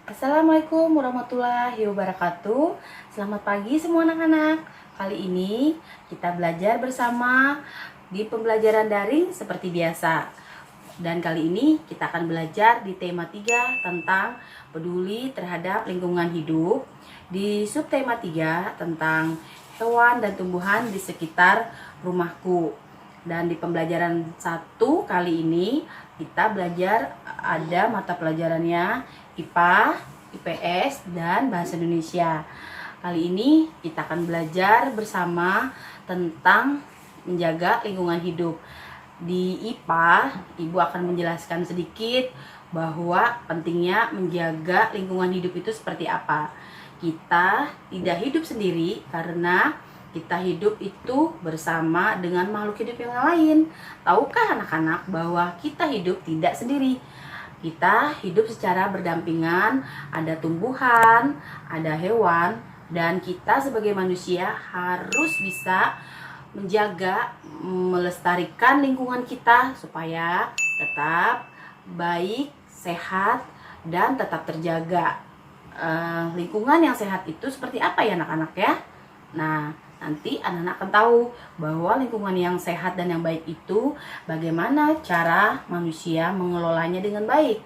Assalamualaikum warahmatullahi wabarakatuh. Selamat pagi semua anak-anak. Kali ini kita belajar bersama di pembelajaran daring seperti biasa. Dan kali ini kita akan belajar di tema 3 tentang peduli terhadap lingkungan hidup. Di subtema 3 tentang hewan dan tumbuhan di sekitar rumahku. Dan di pembelajaran 1 kali ini kita belajar ada mata pelajarannya IPA, IPS, dan Bahasa Indonesia. Kali ini kita akan belajar bersama tentang menjaga lingkungan hidup. Di IPA, Ibu akan menjelaskan sedikit bahwa pentingnya menjaga lingkungan hidup itu seperti apa. Kita tidak hidup sendiri karena kita hidup itu bersama dengan makhluk hidup yang lain. Tahukah anak-anak bahwa kita hidup tidak sendiri? Kita hidup secara berdampingan, ada tumbuhan, ada hewan, dan kita sebagai manusia harus bisa menjaga, melestarikan lingkungan kita supaya tetap baik, sehat, dan tetap terjaga. Lingkungan yang sehat itu seperti apa ya anak-anak ya? Nah, nanti anak-anak akan tahu bahwa lingkungan yang sehat dan yang baik itu bagaimana cara manusia mengelolanya dengan baik.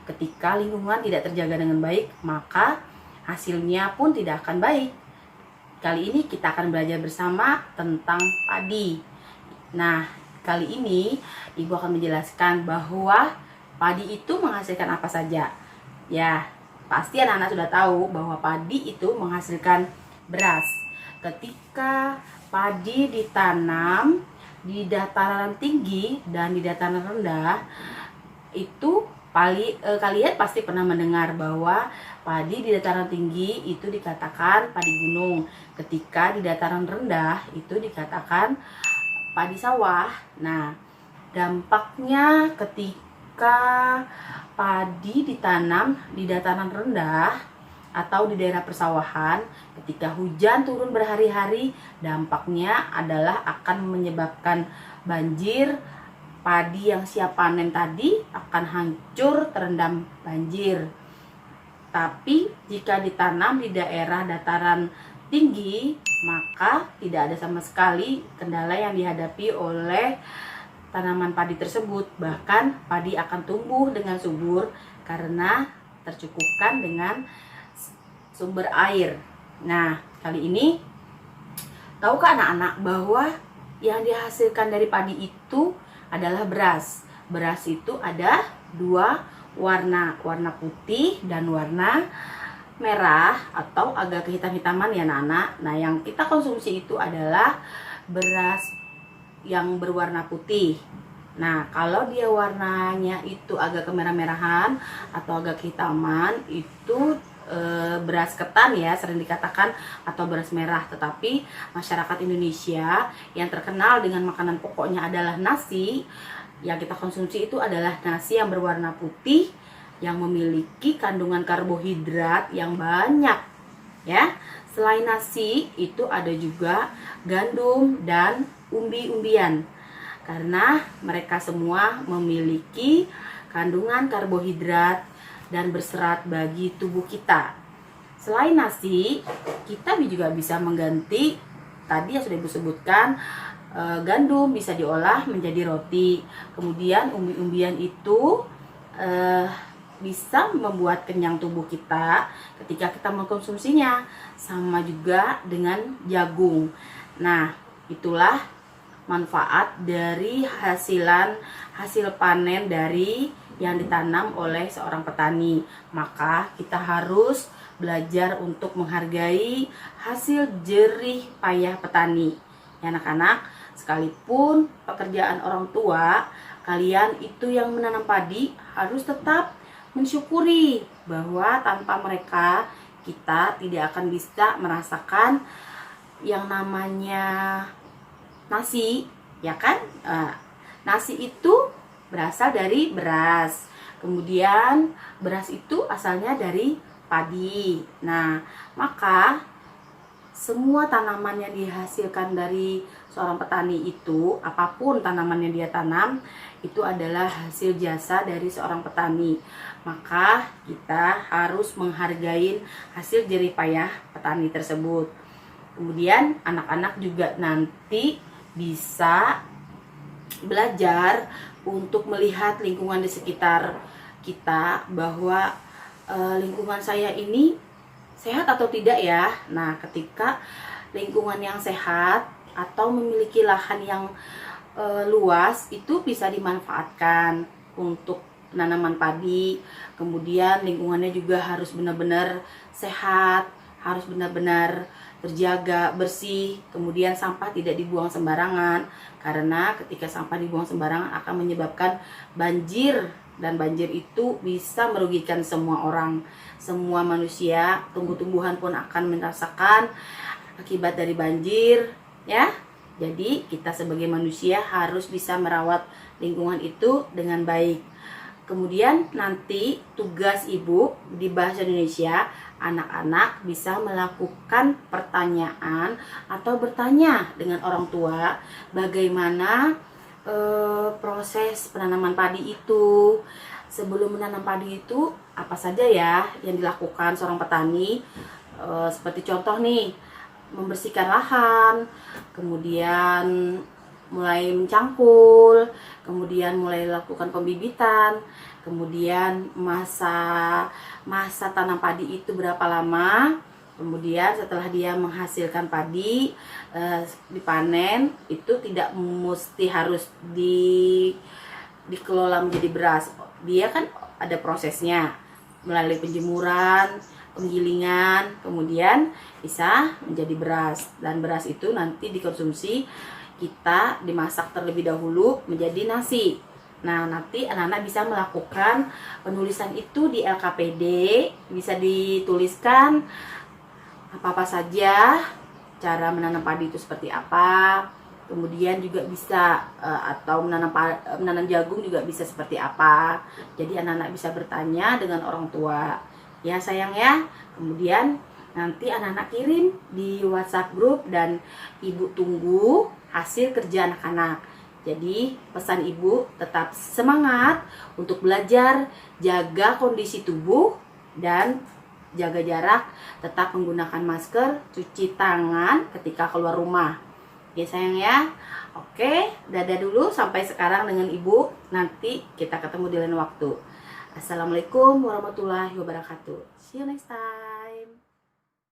Ketika lingkungan tidak terjaga dengan baik, maka hasilnya pun tidak akan baik. Kali ini kita akan belajar bersama tentang padi. Nah, kali ini Ibu akan menjelaskan bahwa padi itu menghasilkan apa saja. Ya, pasti anak-anak sudah tahu bahwa padi itu menghasilkan beras. Ketika padi ditanam di dataran tinggi dan di dataran rendah, itu kalian pasti pernah mendengar bahwa padi di dataran tinggi itu dikatakan padi gunung. Ketika di dataran rendah itu dikatakan padi sawah. Nah, dampaknya ketika padi ditanam di dataran rendah atau di daerah persawahan, ketika hujan turun berhari-hari, dampaknya adalah akan menyebabkan banjir. Padi yang siap panen tadi akan hancur terendam banjir. Tapi jika ditanam di daerah dataran tinggi, maka tidak ada sama sekali kendala yang dihadapi oleh tanaman padi tersebut. Bahkan padi akan tumbuh dengan subur karena tercukupkan dengan sumber air. Nah, kali ini tahukah anak-anak bahwa yang dihasilkan dari padi itu adalah beras. Beras itu ada dua warna, warna putih dan warna merah atau agak kehitam-hitaman ya anak-anak. Nah, yang kita konsumsi itu adalah beras yang berwarna putih. Nah, kalau dia warnanya itu agak kemerah-merahan atau agak kehitaman, itu beras ketan ya, sering dikatakan, atau beras merah. Tetapi masyarakat Indonesia yang terkenal dengan makanan pokoknya adalah nasi, yang kita konsumsi itu adalah nasi yang berwarna putih yang memiliki kandungan karbohidrat yang banyak ya. Selain nasi itu ada juga gandum dan umbi-umbian, karena mereka semua memiliki kandungan karbohidrat dan berserat bagi tubuh kita. Selain nasi, kita juga bisa mengganti tadi yang sudah Ibu sebutkan, gandum bisa diolah menjadi roti. Kemudian umbi-umbian itu bisa membuat kenyang tubuh kita ketika kita mengkonsumsinya. Sama juga dengan jagung. Nah, itulah manfaat dari hasil panen dari yang ditanam oleh seorang petani. Maka kita harus belajar untuk menghargai hasil jerih payah petani. Ya anak-anak, sekalipun pekerjaan orang tua, kalian itu yang menanam padi harus tetap mensyukuri bahwa tanpa mereka kita tidak akan bisa merasakan yang namanya nasi, ya kan? Nasi itu berasal dari beras. Kemudian beras itu asalnya dari padi. Nah, maka semua tanaman yang dihasilkan dari seorang petani itu, apapun tanaman yang dia tanam, itu adalah hasil jasa dari seorang petani. Maka kita harus menghargai hasil jerih payah petani tersebut. Kemudian anak-anak juga nanti bisa belajar untuk melihat lingkungan di sekitar kita, bahwa lingkungan saya ini sehat atau tidak ya. Nah, ketika lingkungan yang sehat atau memiliki lahan yang luas, itu bisa dimanfaatkan untuk penanaman padi. Kemudian lingkungannya juga harus benar-benar sehat, harus benar-benar terjaga, bersih. Kemudian sampah tidak dibuang sembarangan, karena ketika sampah dibuang sembarangan akan menyebabkan banjir, dan banjir itu bisa merugikan semua orang, semua manusia. Tumbuh-tumbuhan pun akan merasakan akibat dari banjir ya. Jadi kita sebagai manusia harus bisa merawat lingkungan itu dengan baik. Kemudian nanti tugas ibu di bahasa Indonesia, anak-anak bisa melakukan pertanyaan atau bertanya dengan orang tua bagaimana proses penanaman padi itu. Sebelum menanam padi itu apa saja ya yang dilakukan seorang petani, seperti contoh nih, membersihkan lahan, kemudian mulai mencangkul, kemudian mulai lakukan pembibitan, kemudian masa tanam padi itu berapa lama. Kemudian setelah dia menghasilkan padi, dipanen, itu tidak mesti harus dikelola menjadi beras. Dia kan ada prosesnya melalui penjemuran, penggilingan, kemudian bisa menjadi beras. Dan beras itu nanti dikonsumsi, kita dimasak terlebih dahulu menjadi nasi. Nah, nanti anak-anak bisa melakukan penulisan itu di LKPD, bisa dituliskan apa-apa saja, cara menanam padi itu seperti apa, kemudian juga bisa atau menanam jagung juga bisa seperti apa. Jadi anak-anak bisa bertanya dengan orang tua ya sayang ya. Kemudian nanti anak-anak kirim di WhatsApp grup dan ibu tunggu hasil kerja anak-anak. Jadi pesan ibu tetap semangat untuk belajar, jaga kondisi tubuh dan jaga jarak, tetap menggunakan masker, cuci tangan ketika keluar rumah. Ya sayang ya. Oke, dadah dulu sampai sekarang dengan ibu. Nanti kita ketemu di lain waktu. Assalamualaikum warahmatullahi wabarakatuh. See you next time.